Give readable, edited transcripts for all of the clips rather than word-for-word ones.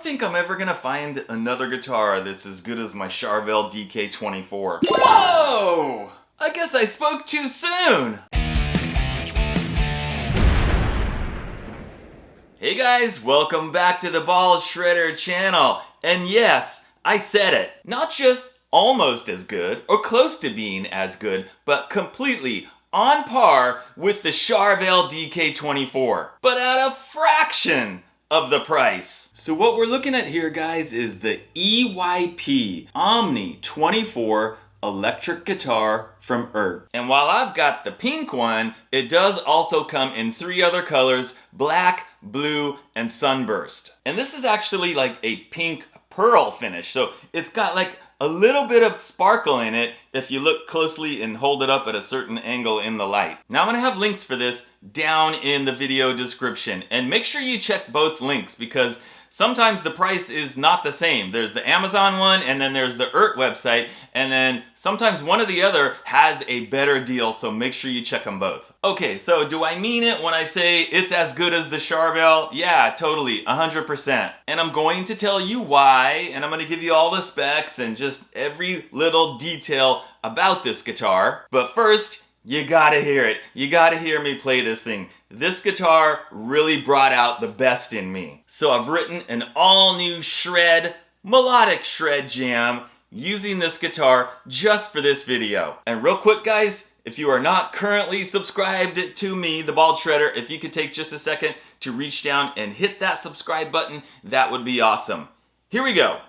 think I'm ever gonna find another guitar that's as good as my Charvel DK24. Whoa! I guess I spoke too soon! Hey guys, welcome back to the Ball Shredder channel. And yes, I said it. Not just almost as good, or close to being as good, but completely on par with the Charvel DK24. But at a fraction of the price. So what we're looking at here, guys, is the EYP-OMNI24 electric guitar from Eart. And while I've got the pink one, it does also come in 3 other colors: black, blue, and sunburst. And this is actually like a pink pearl finish, so it's got like a little bit of sparkle in it if you look closely and hold it up at a certain angle in the light. Now I'm gonna have links for this down in the video description, and make sure you check both links because sometimes the price is not the same. There's the Amazon one, and then there's the Eart website, and then sometimes one or the other has a better deal, so make sure you check them both. Okay, so do I mean it when I say it's as good as the Charvel? Yeah, totally, 100%. And I'm going to tell you why, and I'm gonna give you all the specs and just every little detail about this guitar. But first, you gotta hear it. You gotta hear me play this thing. This guitar really brought out the best in me. So I've written an all-new shred, melodic shred jam using this guitar just for this video. And real quick, guys, if you are not currently subscribed to me, the Bald Shredder, if you could take just a second to reach down and hit that subscribe button, that would be awesome. Here we go.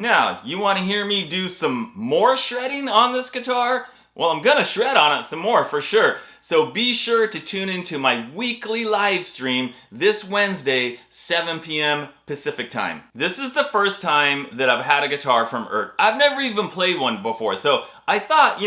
Now, you want to hear me do some more shredding on this guitar? Well, I'm gonna shred on it some more for sure. So be sure to tune into my weekly live stream this Wednesday, 7 p.m. Pacific time. This is the first time that I've had a guitar from Eart. I've never even played one before, so I thought,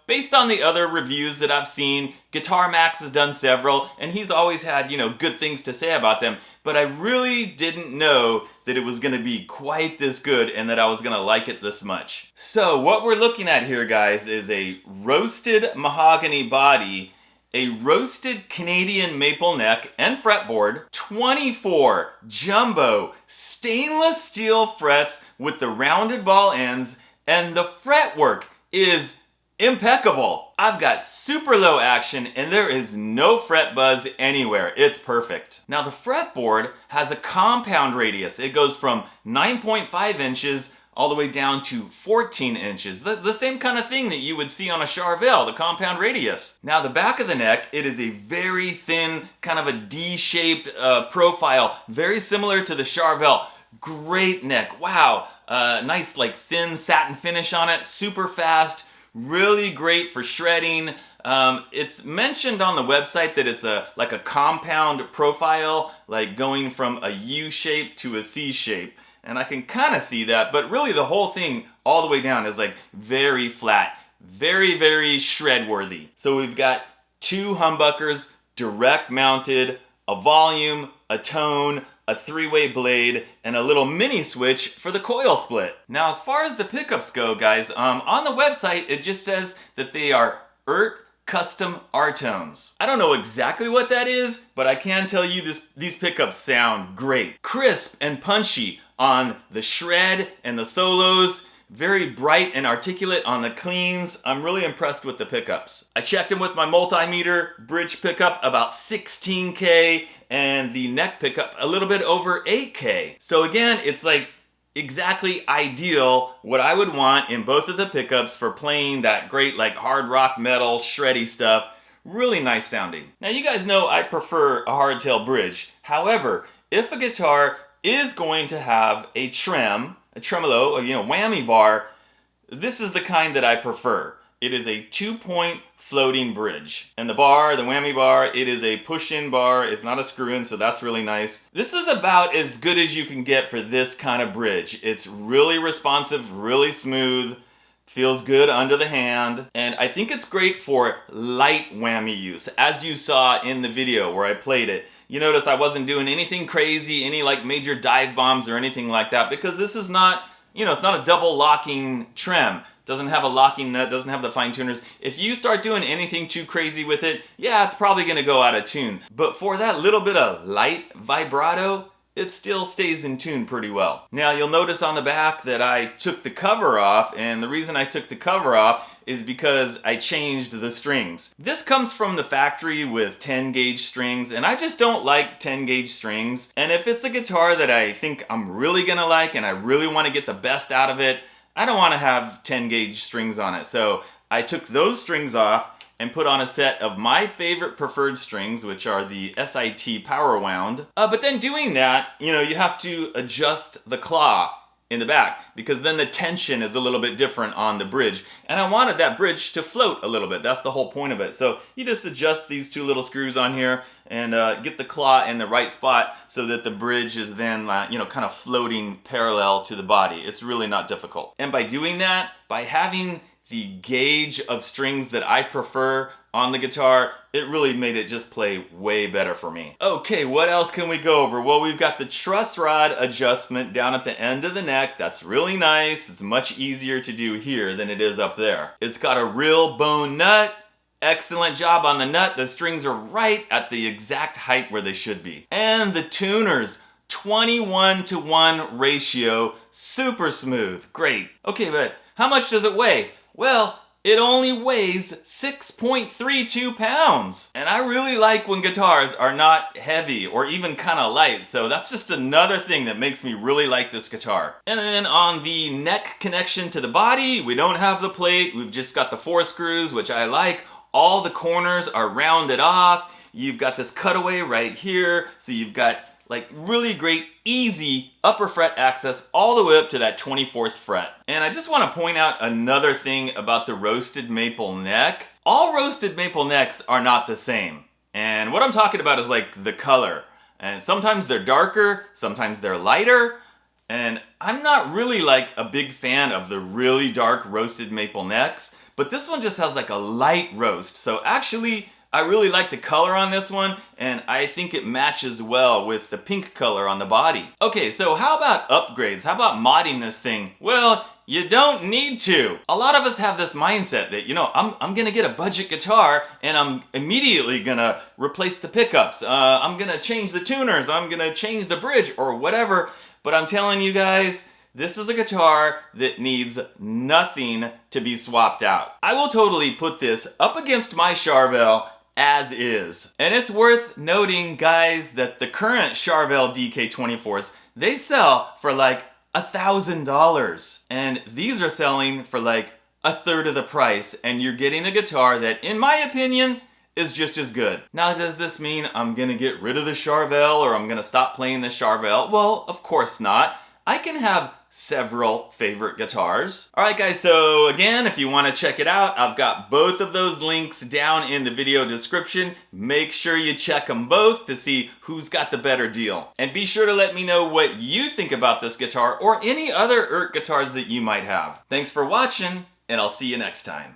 based on the other reviews that I've seen, Guitar Max has done several, and he's always had, good things to say about them. But I really didn't know that it was gonna be quite this good and that I was gonna like it this much. So what we're looking at here, guys, is a roasted mahogany body, a roasted Canadian maple neck and fretboard, 24 jumbo stainless steel frets with the rounded ball ends, and the fretwork is impeccable. I've got super low action and there is no fret buzz anywhere. It's perfect. Now the fretboard has a compound radius. It goes from 9.5 inches all the way down to 14 inches. The same kind of thing that you would see on a Charvel, the compound radius. Now the back of the neck, it is a very thin, kind of a D-shaped profile, very similar to the Charvel. Great neck, wow. Nice like thin satin finish on it, super fast. Really great for shredding. It's mentioned on the website that it's like a compound profile, like going from a U shape to a C shape. And I can kind of see that, but really the whole thing all the way down is like very flat, very, very shred worthy. So we've got two humbuckers, direct mounted, a volume, a tone, a three-way blade, and a little mini switch for the coil split. Now, as far as the pickups go, guys, on the website, it just says that they are Eart custom R-tones. I don't know exactly what that is, but I can tell you these pickups sound great. Crisp and punchy on the shred and the solos. Very bright and articulate on the cleans. I'm really impressed with the pickups. I checked them with my multimeter, bridge pickup about 16K, and the neck pickup a little bit over 8K. So again, it's like exactly ideal what I would want in both of the pickups for playing that great like hard rock metal shreddy stuff. Really nice sounding. Now you guys know I prefer a hardtail bridge. However, if a guitar is going to have a trem, a tremolo, or whammy bar, this is the kind that I prefer. It is a 2-point floating bridge. And the bar, the whammy bar, it is a push-in bar. It's not a screw-in, so that's really nice. This is about as good as you can get for this kind of bridge. It's really responsive, really smooth, feels good under the hand, and I think it's great for light whammy use, as you saw in the video where I played it. You notice I wasn't doing anything crazy, any like major dive bombs or anything like that, because this is not, it's not a double locking trem. Doesn't have a locking nut, doesn't have the fine tuners. If you start doing anything too crazy with it, yeah, it's probably gonna go out of tune. But for that little bit of light vibrato, it still stays in tune pretty well. Now you'll notice on the back that I took the cover off, and the reason I took the cover off is because I changed the strings. This comes from the factory with 10 gauge strings, and I just don't like 10 gauge strings. And if it's a guitar that I think I'm really gonna like and I really want to get the best out of it, I don't want to have 10 gauge strings on it. So I took those strings off and put on a set of my favorite preferred strings, which are the S.I.T power wound. But then doing that, you have to adjust the claw in the back, because then the tension is a little bit different on the bridge. And I wanted that bridge to float a little bit. That's the whole point of it. So you just adjust these two little screws on here and get the claw in the right spot so that the bridge is then, kind of floating parallel to the body. It's really not difficult. And by doing that, by having the gauge of strings that I prefer on the guitar, it really made it just play way better for me. Okay, what else can we go over? Well, we've got the truss rod adjustment down at the end of the neck. That's really nice. It's much easier to do here than it is up there. It's got a real bone nut. Excellent job on the nut. The strings are right at the exact height where they should be. And the tuners, 21-to-1 ratio, super smooth, great. Okay, but how much does it weigh? Well, it only weighs 6.32 pounds. And I really like when guitars are not heavy or even kind of light, so that's just another thing that makes me really like this guitar. And then on the neck connection to the body, we don't have the plate, we've just got the 4 screws, which I like. All the corners are rounded off. You've got this cutaway right here, so you've got like really great, easy upper fret access all the way up to that 24th fret. And I just want to point out another thing about the roasted maple neck. All roasted maple necks are not the same. And what I'm talking about is like the color. And sometimes they're darker, sometimes they're lighter. And I'm not really like a big fan of the really dark roasted maple necks, but this one just has like a light roast. So actually, I really like the color on this one, and I think it matches well with the pink color on the body. Okay, so how about upgrades? How about modding this thing? Well, you don't need to. A lot of us have this mindset that, you know, I'm gonna get a budget guitar and I'm immediately gonna replace the pickups. I'm gonna change the tuners. I'm gonna change the bridge or whatever. But I'm telling you guys, this is a guitar that needs nothing to be swapped out. I will totally put this up against my Charvel as is. And it's worth noting, guys, that the current Charvel DK24s, they sell for like $1,000. And these are selling for like a third of the price. And you're getting a guitar that, in my opinion, is just as good. Now, does this mean I'm gonna get rid of the Charvel or I'm gonna stop playing the Charvel? Well, of course not. I can have several favorite guitars. All right, guys, so again, if you wanna check it out, I've got both of those links down in the video description. Make sure you check them both to see who's got the better deal. And be sure to let me know what you think about this guitar or any other Eart guitars that you might have. Thanks for watching, and I'll see you next time.